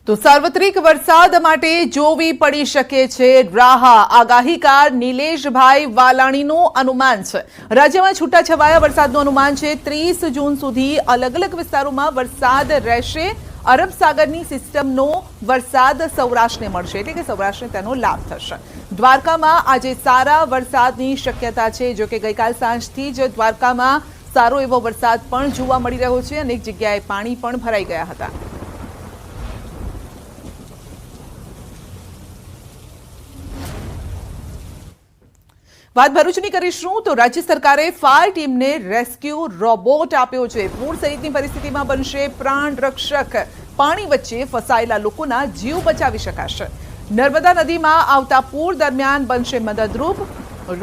તો સાર્વત્રિક વરસાદ માટે જોવી પડી શકે છે રાહ. આગાહીકાર નિલેશભાઈ વાલાણીનું અનુમાન છે. રાજ્યમાં છૂટાછવાયા વરસાદનું અનુમાન છે. 30 જૂન સુધી અલગ અલગ વિસ્તારોમાં વરસાદ રહેશે. અરબ સાગરની સિસ્ટમનો વરસાદ સૌરાષ્ટ્રને મળશે, એટલે કે સૌરાષ્ટ્રને તેનો લાભ થશે. દ્વારકામાં આજે સારા વરસાદની શક્યતા છે. જો કે ગઈકાલ સાંજથી જ દ્વારકામાં સારો એવો વરસાદ પણ જોવા મળી રહ્યો છે. અનેક જગ્યાએ પાણી પણ ભરાઈ ગયા હતા. વાત ભરૂચની કરીશું તો રાજ્ય સરકારે ફાયર ટીમને રેસ્ક્યુ રોબોટ આપ્યો છે. પૂર સહિતની પરિસ્થિતિમાં બનશે પ્રાણ રક્ષક. પાણી વચ્ચે ફસાયેલા લોકોના જીવ બચાવી શકાશે. નર્મદા નદીમાં આવતા પૂર દરમિયાન બનશે મદદરૂપ.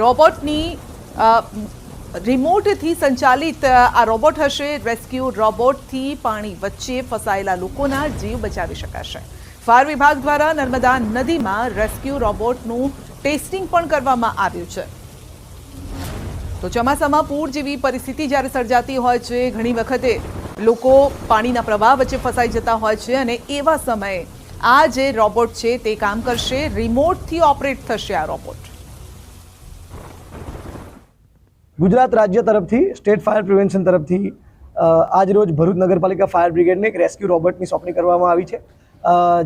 રોબોટની રિમોટથી સંચાલિત આ રોબોટ હશે. રેસ્ક્યુ રોબોટથી પાણી વચ્ચે ફસાયેલા લોકોના જીવ બચાવી શકાશે. ફાયર વિભાગ દ્વારા નર્મદા નદીમાં રેસ્ક્યુ રોબોટનું ટેસ્ટિંગ પણ કરવામાં આવ્યું છે. તો ચોમાસામાં પૂર જેવી પરિસ્થિતિ જ્યારે સર્જાતી હોય છે, ઘણી વખતે લોકો પાણીના પ્રવાહ વચ્ચે ફસાઈ જતા હોય છે, અને એવા સમયે આ જે રોબોટ છે તે કામ કરશે. રિમોટથી ઓપરેટ થશે આ રોબોટ. ગુજરાત રાજ્ય તરફથી સ્ટેટ ફાયર પ્રિવેન્શન તરફથી આજ રોજ ભરૂચ નગરપાલિકા ફાયર બ્રિગેડને એક રેસ્ક્યુ રોબોટની સોંપણી કરવામાં આવી છે,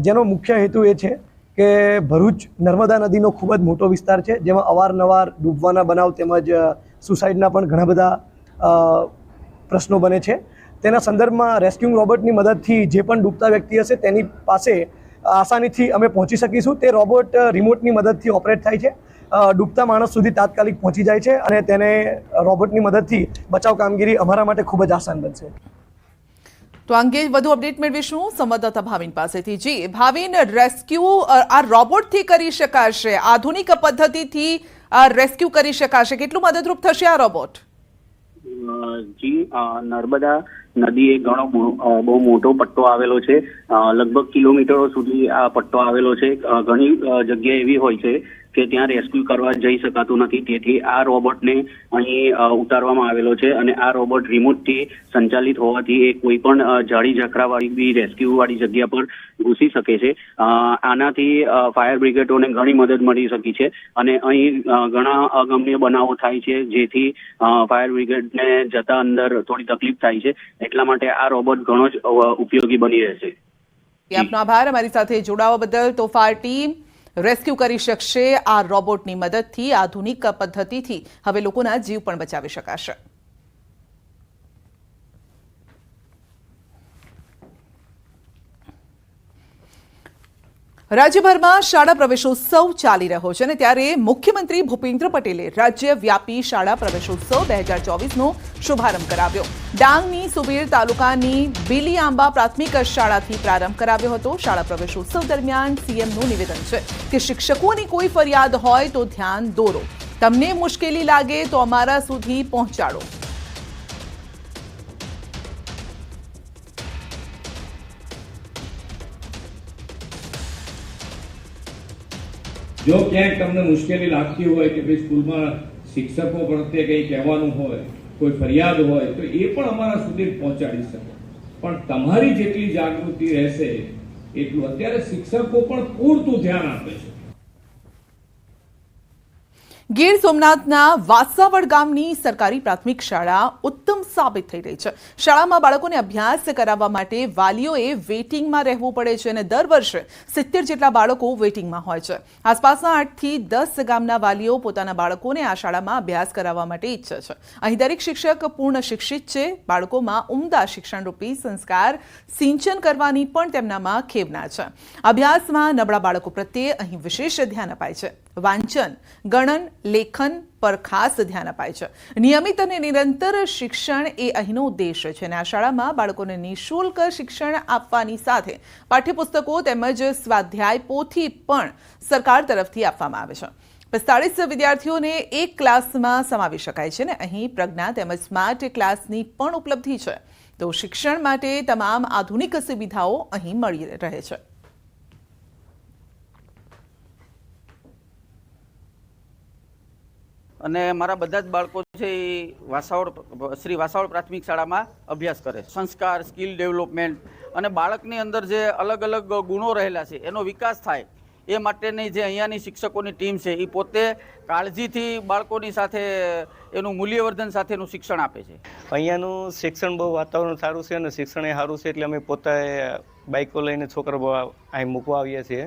જેનો મુખ્ય હેતુ એ છે કે ભરૂચ નર્મદા નદીનો ખૂબ જ મોટો વિસ્તાર છે, જેમાં અવારનવાર ડૂબવાના બનાવ તેમજ સુસાઇડના પણ ઘણા બધા પ્રશ્નો બને છે. તેના સંદર્ભમાં રેસ્ક્યુ રોબોટની મદદથી જે પણ ડૂબતા વ્યક્તિ હશે તેની પાસે આસાનીથી અમે પહોંચી શકીશું. તે રોબોટ રિમોટની મદદથી ઓપરેટ થાય છે. ડૂબતા માણસ સુધી તાત્કાલિક પહોંચી જાય છે અને તેને રોબોટની મદદથી બચાવ કામગીરી અમારા માટે ખૂબ જ આસાન બનશે. તો આ અંગે વધુ અપડેટ મેળવીશું સંવાદદાતા ભાવિન પાસેથી. જી ભાવિન, રેસ્ક્યુ આ રોબોટથી કરી શકાશે, આધુનિક પદ્ધતિથી રેસ્ક્યુ કરી શકાશે. કેટલું મદદરૂપ થશે આ રોબોટ? જી, નર્મદા નદી એ ઘણો બહુ મોટો પટ્ટો આવેલો છે. લગભગ કિલોમીટરો સુધી આ પટ્ટો આવેલો છે. ઘણી જગ્યા એવી હોય છે કે ત્યાં રેસ્ક્યુ કરવા જઈ શકાતું નથી. તેથી આ રોબોટને અહીં ઉતારવામાં આવેલો છે, અને આ રોબોટ રિમોટથી સંચાલિત હોવાથી એ કોઈ પણ જાડી ઝાખરાવાળી બી રેસ્ક્યુવાળી જગ્યા પર ઘૂસી શકે છે. આનાથી ફાયર બ્રિગેડોને ઘણી મદદ મળી શકી છે, અને અહીં ઘણા અગમ્ય બનાવો થાય છે, જેથી ફાયર બ્રિગેડને જતા અંદર થોડી તકલીફ થાય છે. એટલા માટે આ રોબોટ ઘણો જ ઉપયોગી બની રહેશે. આપનો આભાર અમારી સાથે જોડાવા બદલ. તો ફાયર ટીમ રેસ્ક્યુ કરી શકશે આ રોબોટની મદદથી. આધુનિક પદ્ધતિથી હવે લોકોના જીવ પણ બચાવી શકાશે. રાજ્યભરમાં શાળા પ્રવેશોત્સવ ચાલી રહ્યો છે, અને ત્યારે મુખ્યમંત્રી ભૂપેન્દ્ર પટેલે રાજ્યવ્યાપી શાળા પ્રવેશોત્સવ 2024નો શુભારંભ કરાવ્યો. ડાંગની સુબીર તાલુકાની બીલીઆંબા પ્રાથમિક શાળાથી પ્રારંભ કરાવ્યો હતો. શાળા પ્રવેશોત્સવ દરમિયાન સીએમનું નિવેદન છે કે શિક્ષકોની કોઈ ફરિયાદ હોય તો ધ્યાન દોરો, તમને મુશ્કેલી લાગે તો અમારા સુધી પહોંચાડો. જો ક્યાંક તમને મુશ્કેલી લાગતી હોય કે ભાઈ સ્કૂલમાં શિક્ષકો પ્રત્યે કંઈ કહેવાનું હોય, કોઈ ફરિયાદ હોય, તો એ પણ અમારા સુધી પહોંચાડી શકો. પણ તમારી જેટલી જાગૃતિ રહેશે એટલું અત્યારે શિક્ષકો પણ પૂરતું ધ્યાન આપે છે. ગીર સોમનાથના વાસાવડ ગામની સરકારી પ્રાથમિક શાળા ઉત્તમ સાબિત થઈ રહી છે. શાળામાં બાળકોને અભ્યાસ કરાવવા માટે વાલીઓએ વેઇટિંગમાં રહેવું પડે છે, અને દર વર્ષે 70 જેટલા બાળકો વેઇટિંગમાં હોય છે. આસપાસના 8 થી 10 ગામના વાલીઓ પોતાના બાળકોને આ શાળામાં અભ્યાસ કરાવવા માટે ઈચ્છે છે. અહીં દરેક શિક્ષક પૂર્ણ શિક્ષિત છે. બાળકોમાં ઉમદા શિક્ષણરૂપી સંસ્કાર સિંચન કરવાની પણ તેમનામાં ખેવના છે. અભ્યાસમાં નબળા બાળકો પ્રત્યે અહીં વિશેષ ધ્યાન અપાય છે. વાંચન, ગણન, લેખન પર ખાસ ધ્યાન અપાય છે. નિયમિત અને નિરંતર શિક્ષણ એ અહીંનો ઉદ્દેશ્ય છે, અને આ શાળામાં બાળકોને નિઃશુલ્ક શિક્ષણ આપવાની સાથે પાઠ્યપુસ્તકો તેમજ સ્વાધ્યાય પોથી પણ સરકાર તરફથી આપવામાં આવે છે. 45 વિદ્યાર્થીઓને એક ક્લાસમાં સમાવી શકાય છે, ને અહીં પ્રજ્ઞા તેમજ સ્માર્ટ ક્લાસની પણ ઉપલબ્ધિ છે. તો શિક્ષણ માટે તમામ આધુનિક સુવિધાઓ અહીં મળી રહે છે. અને મારા બધા જ બાળકો છે એ શ્રી વાસાવડ પ્રાથમિક શાળામાં અભ્યાસ કરે છે. સંસ્કાર, સ્કિલ ડેવલપમેન્ટ અને બાળકની અંદર જે અલગ અલગ ગુણો રહેલા છે એનો વિકાસ થાય એ માટેની જે અહીંયાની શિક્ષકોની ટીમ છે એ પોતે કાળજીથી બાળકોની સાથે એનું મૂલ્યવર્ધન સાથેનું શિક્ષણ આપે છે. અહીંયાનું શિક્ષણ બહુ વાતાવરણ સારું છે અને શિક્ષણ એ સારું છે એટલે અમે પોતે બાઇકો લઈને છોકરા અહીં મૂકવા આવીએ છીએ.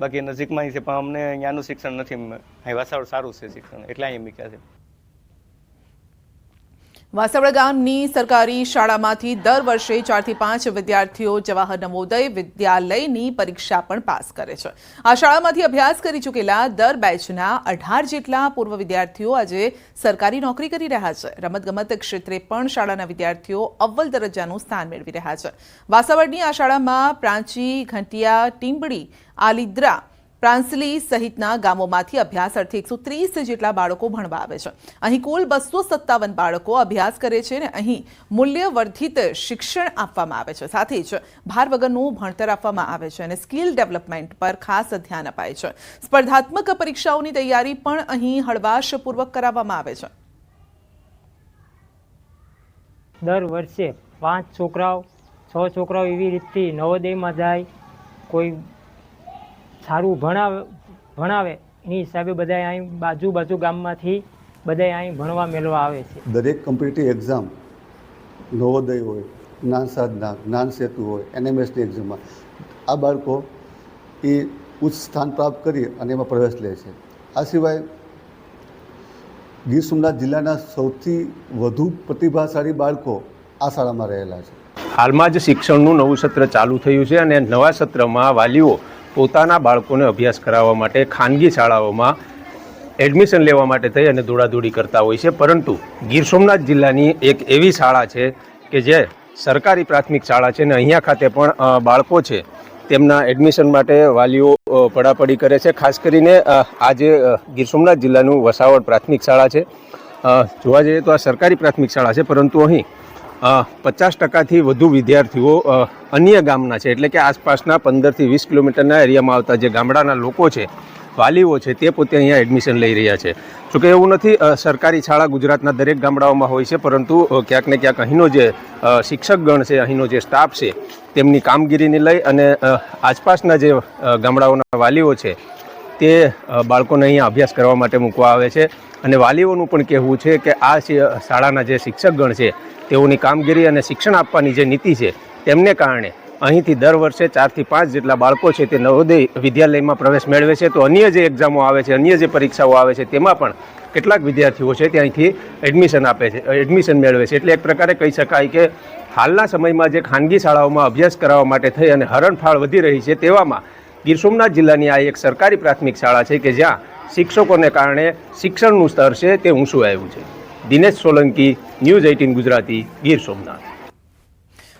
બાકી નજીકમાં છે પણ અમને અહીંયાનું શિક્ષણ નથી, અહીં વાસાવડ સારું છે શિક્ષણ એટલે અહીં મૂક્યા છે. વાસાવડ ગામની સરકારી શાળામાંથી દર વર્ષે 4 થી 5 વિદ્યાર્થીઓ જવાહર નવોદય વિદ્યાલયની પરીક્ષા પણ પાસ કરે છે. આ શાળામાંથી અભ્યાસ કરી ચૂકેલા દર બેચના 18 જેટલા પૂર્વ વિદ્યાર્થીઓ આજે સરકારી નોકરી કરી રહ્યા છે. રમતગમત ક્ષેત્રે પણ શાળાના વિદ્યાર્થીઓ અવ્વલ દરજ્જાનું સ્થાન મેળવી રહ્યા છે. વાસાવડની આ શાળામાં પ્રાંચી, ઘંટિયા, ટીંબડી, આલિદ્રા, પ્રાંસલી સહિતના ગામોમાંથી અભ્યાસ અર્થે 130 જેટલા બાળકો ભણવા આવે છે. અહીં કુલ 257 બાળકો અભ્યાસ કરે છે અને અહીં મૂલ્યવર્ધિત શિક્ષણ આપવામાં આવે છે. સાથે જ ભાર વગરનું ભણતર આપવામાં આવે છે અને સ્કિલ ડેવલપમેન્ટ પર ખાસ ધ્યાન અપાય છે. સ્પર્ધાત્મક પરીક્ષાઓની તૈયારી પણ અહીં હળવાશપૂર્વક કરાવવામાં આવે છે. દર વર્ષે 5 છોકરાઓ 6 છોકરાઓ એવી રીતથી નવોદયમાં જાય, કોઈ સારું ભણાવે એની હિસાબે બધા અહીં બાજુ ગામમાંથી બધા અહીં ભણવા મેળવા આવે છે. દરેક કોમ્પિટિટિવ એક્ઝામ, નવોદય હોય, જ્ઞાન સાધના, જ્ઞાન સેતુ હોય, NMSની એક્ઝામમાં આ બાળકો એ ઉચ્ચ સ્થાન પ્રાપ્ત કરી અને એમાં પ્રવેશ લે છે. આ સિવાય ગીર સોમનાથ જિલ્લાના સૌથી વધુ પ્રતિભાશાળી બાળકો આ શાળામાં રહેલા છે. હાલમાં જ શિક્ષણનું નવું સત્ર ચાલુ થયું છે અને નવા સત્રમાં વાલીઓ પોતાના બાળકોને અભ્યાસ કરાવવા માટે ખાનગી શાળાઓમાં એડમિશન લેવા માટે થઈ અને દોડાદોડી કરતા હોય છે. પરંતુ ગીર સોમનાથ જિલ્લાની એક એવી શાળા છે કે જે સરકારી પ્રાથમિક શાળા છે અને અહીંયા ખાતે પણ બાળકો છે તેમના એડમિશન માટે વાલીઓ પડાપડી કરે છે. ખાસ કરીને આ જે ગીર સોમનાથ જિલ્લાનું વસાવડ પ્રાથમિક શાળા છે, જોવા જઈએ તો આ સરકારી પ્રાથમિક શાળા છે, પરંતુ અહીં 50% વધુ વિદ્યાર્થીઓ અન્ય ગામના છે, એટલે કે આસપાસના 15 થી 20 કિલોમીટરના એરિયામાં આવતા જે ગામડાના લોકો છે, વાલીઓ છે, તે પોતે અહીંયા એડમિશન લઈ રહ્યા છે. જોકે એવું નથી, સરકારી શાળા ગુજરાતના દરેક ગામડાઓમાં હોય છે, પરંતુ ક્યાંક ને ક્યાંક અહીંનો જે શિક્ષકગણ છે, અહીંનો જે સ્ટાફ છે, તેમની કામગીરીને લઈ અને આસપાસના જે ગામડાઓના વાલીઓ છે તે બાળકોને અહીંયા અભ્યાસ કરવા માટે મૂકવા આવે છે. અને વાલીઓનું પણ કહેવું છે કે આ શાળાના જે શિક્ષકગણ છે તેઓની કામગીરી અને શિક્ષણ આપવાની જે નીતિ છે તેમને કારણે અહીંથી દર વર્ષે 4 થી 5 જેટલા બાળકો છે તે નવોદય વિદ્યાલયમાં પ્રવેશ મેળવે છે. તો અન્ય જે એક્ઝામો આવે છે, અન્ય જે પરીક્ષાઓ આવે છે, તેમાં પણ કેટલાક વિદ્યાર્થીઓ છે તે અહીંથી એડમિશન મેળવે છે. એટલે એક પ્રકારે કહી શકાય કે હાલના સમયમાં જે ખાનગી શાળાઓમાં અભ્યાસ કરાવવા માટે થઈ અને હરણફાળ વધી રહી છે, તેવામાં ગીર સોમનાથ જિલ્લાની આ એક સરકારી પ્રાથમિક શાળા છે કે જ્યાં શિક્ષકોને કારણે શિક્ષણનું સ્તર છે તે ઊંચું આવ્યું છે. દિનેશ સોલંકી, ન્યૂઝ 18 ગુજરાતી, ગીર સોમનાથ.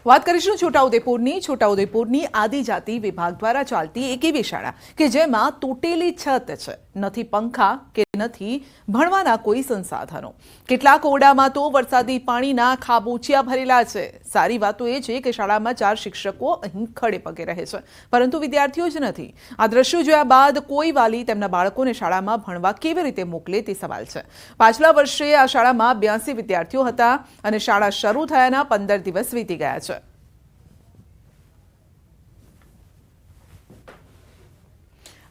વાત કરીશું છોટાઉદેપુરની આદિજાતિ વિભાગ દ્વારા ચાલતી એક એવી શાળા કે જેમાં તૂટેલી છત છે, નથી પંખા કે નથી ભણવાના કોઈ સંસાધનો. કેટલાક ઓરડામાં તો વરસાદી પાણીના ખાબોચિયા ભરેલા છે. સારી વાતો એ છે કે શાળામાં 4 શિક્ષકો અહીં ખડે પગે રહે છે, પરંતુ વિદ્યાર્થીઓ જ નથી. આ દ્રશ્યો જોયા બાદ કોઈ વાલી તેમના બાળકોને શાળામાં ભણવા કેવી રીતે મોકલે તે સવાલ છે. પાછલા વર્ષે આ શાળામાં 82 વિદ્યાર્થીઓ હતા અને શાળા શરૂ થયાના 15 દિવસ વીતી ગયા છે.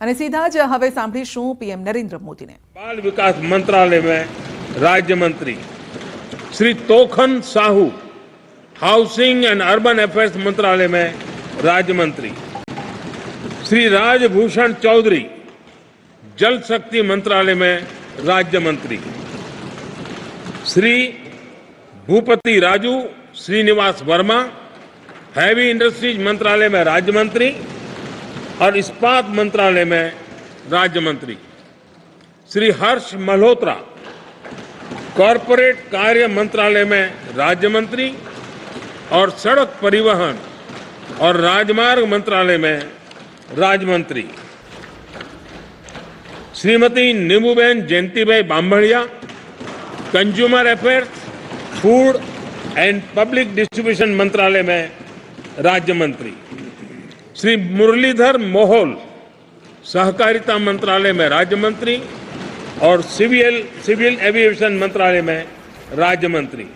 અને સીધા જ હવે સાંભળીશું પીએમ નરેન્દ્ર મોદીને. बाल विकास मंत्रालय में राज्य मंत्री Shri Tokhan Sahu, housing and urban affairs मंत्रालय में राज्य मंत्री श्री राजभूषण चौधरी, जल शक्ति मंत्रालय में राज्य मंत्री श्री भूपति राजू श्रीनिवास वर्मा, हैवी इंडस्ट्रीज मंत्रालय में राज्य मंत्री और इस्पात मंत्रालय में राज्य मंत्री श्री हर्ष मल्होत्रा, कॉरपोरेट कार्य मंत्रालय में राज्य मंत्री और सड़क परिवहन और राजमार्ग मंत्रालय में राज्य मंत्री Shrimati Nimuben Jayantibhai Bambhaniya, consumer affairs, food and public distribution मंत्रालय में राज्य मंत्री श्री मुरलीधर मोहोल, सहकारिता मंत्रालय में राज्य मंत्री और सिविल एविएशन मंत्रालय में राज्य मंत्री,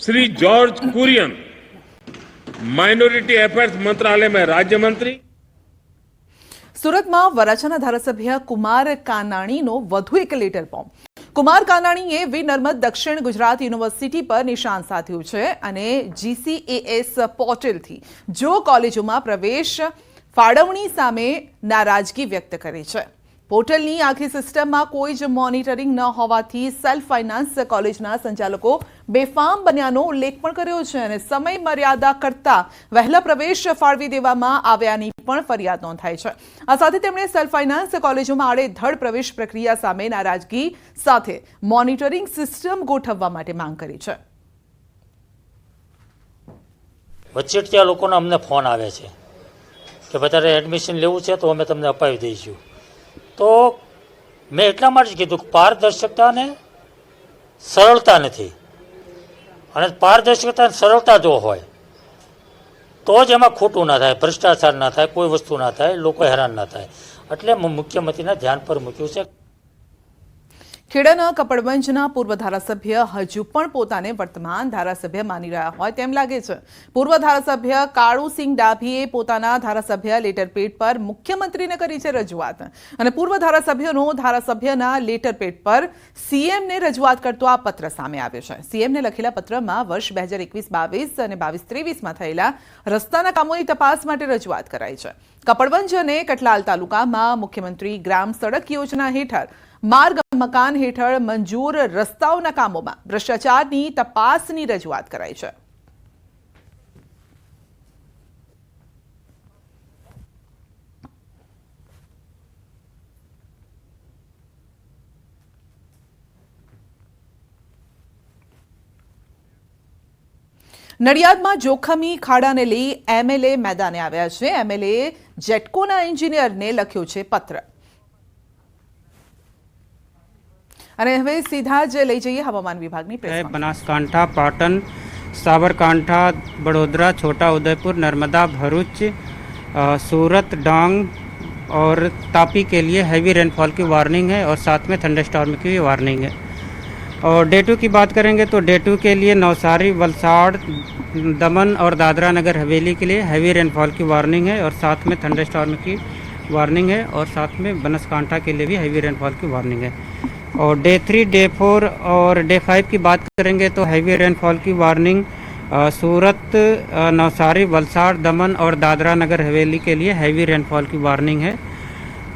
Shri George Kurian minority affairs मंत्रालय में राज्य मंत्री। સુરતમાં વરાછાના ધારાસભ્ય કુમાર કાનાણીનો વધુ એક લેટર બોમ્બ. કુમાર કાનાણીએ વિનર્મદ દક્ષિણ ગુજરાત યુનિવર્સિટી પર નિશાન સાધ્યું છે અને GCAS પોર્ટલથી જો કોલેજોમાં પ્રવેશ ફાળવણી સામે નારાજગી વ્યક્ત કરી છે. પોર્ટલની આખી સિસ્ટમમાં કોઈ જ મોનિટરિંગ ન હોવાથી સેલ્ફ ફાઇનાન્સ કોલેજના સંચાલકો બેફામ બન્યાનો ઉલ્લેખ પણ કર્યો છે અને સમય મર્યાદા કરતા વહેલા પ્રવેશ ફાળવી દેવામાં આવ્યાની પણ ફરિયાદ નોંધાઈ છે. આ સાથે તેમણે સેલ્ફ ફાઇનાન્સ કોલેજોમાં આડેધડ પ્રવેશ પ્રક્રિયા સામે નારાજગી સાથે મોનિટરિંગ સિસ્ટમ ગોઠવવા માટે માંગ કરી છે. વચેટિયા લોકોના અમને ફોન આવે છે કે ભાઈ તારે એડમિશન લેવું છે તો અમે તમને અપાવી દઈશું. તો મેં એટલા માટે જ કીધું કે પારદર્શકતા અને સરળતા નથી, અને પારદર્શકતા અને સરળતા જો હોય તો જ એમાં ખોટું ના થાય, ભ્રષ્ટાચાર ના થાય, કોઈ વસ્તુ ના થાય, લોકો હેરાન ના થાય. એટલે મુખ્યમંત્રીના ધ્યાન પર મૂક્યું છે. ખેડાના કપડવંજના પૂર્વ ધારાસભ્ય હજુ પણ પોતાને વર્તમાન ધારાસભ્ય માની રહ્યા હોય તેમ લાગે છે. પૂર્વ ધારાસભ્ય કાળુસિંહ ડાભીએ પોતાના ધારાસભ્ય લેટરપેડ પર મુખ્યમંત્રીને કરી છે રજૂઆત અને પૂર્વ ધારાસભ્યનો ધારાસભ્યના લેટરપેડ પર સીએમને રજૂઆત કરતો આ પત્ર સામે આવ્યો છે. સીએમને લખેલા પત્રમાં વર્ષ 2021-22 અને 22-23માં થયેલા રસ્તાના કામોની તપાસ માટે રજૂઆત કરાઈ છે. કપડવંજ અને કટલાલ તાલુકામાં મુખ્યમંત્રી ગ્રામ સડક યોજના હેઠળ માર્ગ મકાન હેઠળ મંજૂર રસ્તાઓના કામોમાં ભ્રષ્ટાચારની તપાસની રજૂઆત કરાઈ છે. નડિયાદમાં જોખમી ખાડાને લઈ એમએલએ મેદાને આવ્યા છે. એમએલએ જેટકોના એન્જિનિયરને લખ્યો છે પત્ર. અને હવે સીધા જ લઈ જઈએ હવામાન વિભાગની પ્રેસ. બનાસકાંઠા, પાટણ, સાબરકાંઠા, बड़ोदरा, छोटा उदयपुर, नर्मदा, भरूच, सूरत, डांग और तापी के लिए हैवी रेनफॉल की वार्निंग है और साथ में थंडरस्टॉर्म की भी वार्निंग है. और डे 2 की बात करेंगे तो डे 2 के लिए नवसारी, वलसाड़, दमन और दादरा नगर हवेली के लिए हैवी रेनफॉल की वार्निंग है और साथ में थंडरस्टॉर्म की वार्निंग है और साथ में बनासकांठा के लिए भी हैवी रेनफॉल की वार्निंग है. और डे 3, डे 4 और डे 5 की बात करेंगे तो हैवी रेनफॉल की वार्निंग सूरत, नवसारी, वलसाड़, दमन और दादरा नगर हवेली के लिए हैवी रेनफॉल की वार्निंग है.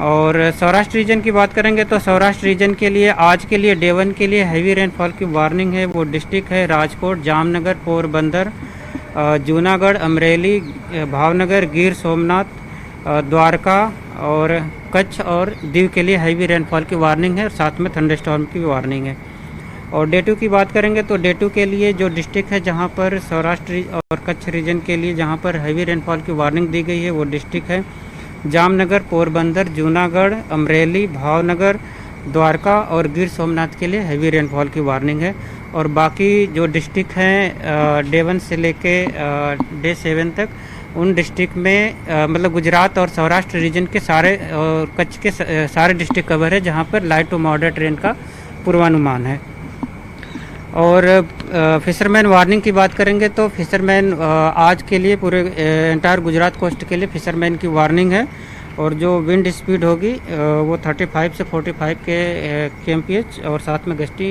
और सौराष्ट्र रीजन की बात करेंगे तो सौराष्ट्र रीजन के लिए आज के लिए डे 1 के लिए हैवी रेनफॉल की वार्निंग है. वो डिस्ट्रिक्ट है राजकोट, जामनगर, पोरबंदर, जूनागढ़, अमरेली, भावनगर, गिर सोमनाथ, द्वारका और कच्छ और दीव के लिए हैवी रेनफॉल की वार्निंग है और साथ में थंडरस्टॉर्म की वार्निंग है. और डे 2 की बात करेंगे तो डे 2 के लिए जो डिस्ट्रिक्ट है जहां पर सौराष्ट्र और कच्छ रीजन के लिए जहां पर हैवी रेनफॉल की वार्निंग दी गई है वो डिस्ट्रिक्ट है जामनगर, पोरबंदर, जूनागढ़, अमरेली, भावनगर, द्वारका और गिर सोमनाथ के लिए हैवी रेनफॉल की वार्निंग है. और बाकी जो डिस्ट्रिक्ट हैं डे 1 से लेके डे 7 तक उन डिस्ट्रिक्ट में मतलब गुजरात और सौराष्ट्र रीजन के सारे और कच्छ के सारे डिस्ट्रिक्ट कवर है जहां पर लाइट टू मॉडरेट रेन का पूर्वानुमान है. और फिशरमैन वार्निंग की बात करेंगे तो फिशरमैन आज के लिए पूरे एंटायर गुजरात कोस्ट के लिए फिशरमैन की वार्निंग है. और जो विंड स्पीड होगी वो 35 से 45 के kmph और साथ में गस्टी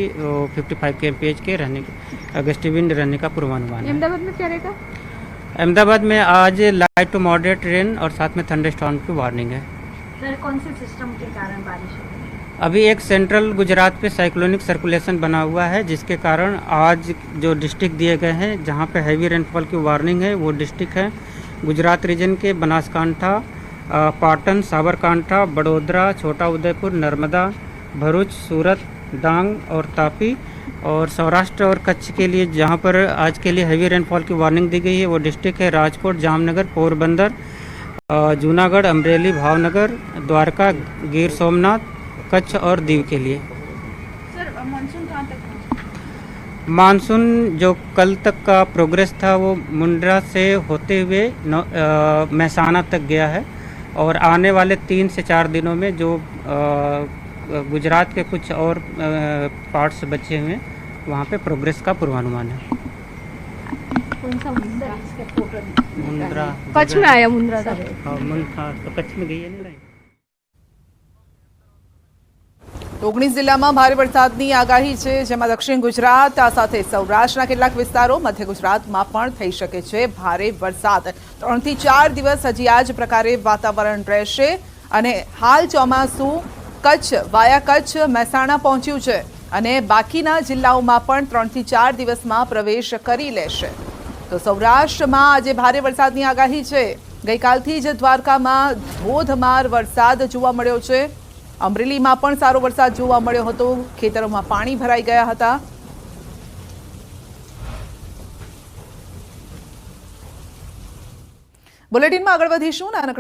55 kmph के रहने की गस्टी विंड रहने का पूर्वानुमान है. अहमदाबाद में क्या रहेगा? अहमदाबाद में आज लाइट टू मॉडरेट रेन और साथ में थंडरस्टॉर्म की वार्निंग है. सर कौन से सिस्टम के कारण बारिश हो रही है? अभी एक सेंट्रल गुजरात पे साइक्लोनिक सर्कुलेशन बना हुआ है जिसके कारण आज जो डिस्ट्रिक्ट दिए गए हैं जहां पे हैवी रेनफॉल की वार्निंग है वो डिस्ट्रिक्ट है गुजरात रीजन के बनासकांठा, पाटन, साबरकांठा, बड़ोदरा, छोटा उदयपुर, नर्मदा, भरूच, सूरत, डांग और तापी. और सौराष्ट्र और कच्छ के लिए जहां पर आज के लिए हैवी रेनफॉल की वार्निंग दी गई है वो डिस्ट्रिक्ट है राजकोट, जामनगर, पोरबंदर, जूनागढ़, अमरेली, भावनगर, द्वारका, गिर सोमनाथ, कच्छ और दीव के लिए. सर मानसून कहाँ तक पहुँचा? मानसून जो कल तक का प्रोग्रेस था वो मुंड्रा से होते हुए महसाना तक गया है और आने वाले 3 से 4 दिनों में जो गुजरात के कुछ और पार्ट्स बचे हुए हैं, वहाँ पे प्रोग्रेस का पूर्वानुमान है। कौन सा मुंद्रा कच्छ में आया मुंद्रा था। हाँ, मुंद्रा तो कच्छ में गई है नहीं लाइन। 19 જિલ્લામાં ભારે વરસાદની આગાહી છે, જેમાં દક્ષિણ ગુજરાત આ સાથે સૌરાષ્ટ્રના કેટલાક વિસ્તારો, મધ્ય ગુજરાતમાં પણ થઈ શકે છે ભારે વરસાદ। 3 થી 4 દિવસ હજી આ જ પ્રકારે વાતાવરણ રહેશે અને હાલ ચોમાસું કચ્છ વાયા કચ્છ મહેસાણા પહોંચ્યું છે અને બાકીના જિલ્લાઓમાં પણ 3 થી 4 દિવસમાં પ્રવેશ કરી લેશે। તો સૌરાષ્ટ્રમાં આજે ભારે વરસાદની આગાહી છે। ગઈકાલથી જ દ્વારકામાં ધોધમાર વરસાદ જોવા મળ્યો છે। અમરેલીમાં પણ સારો વરસાદ જોવા મળ્યો હતો, ખેતરોમાં પાણી ભરાઈ ગયા હતા। બુલેટિનમાં આગળ વધીશું નાનકડા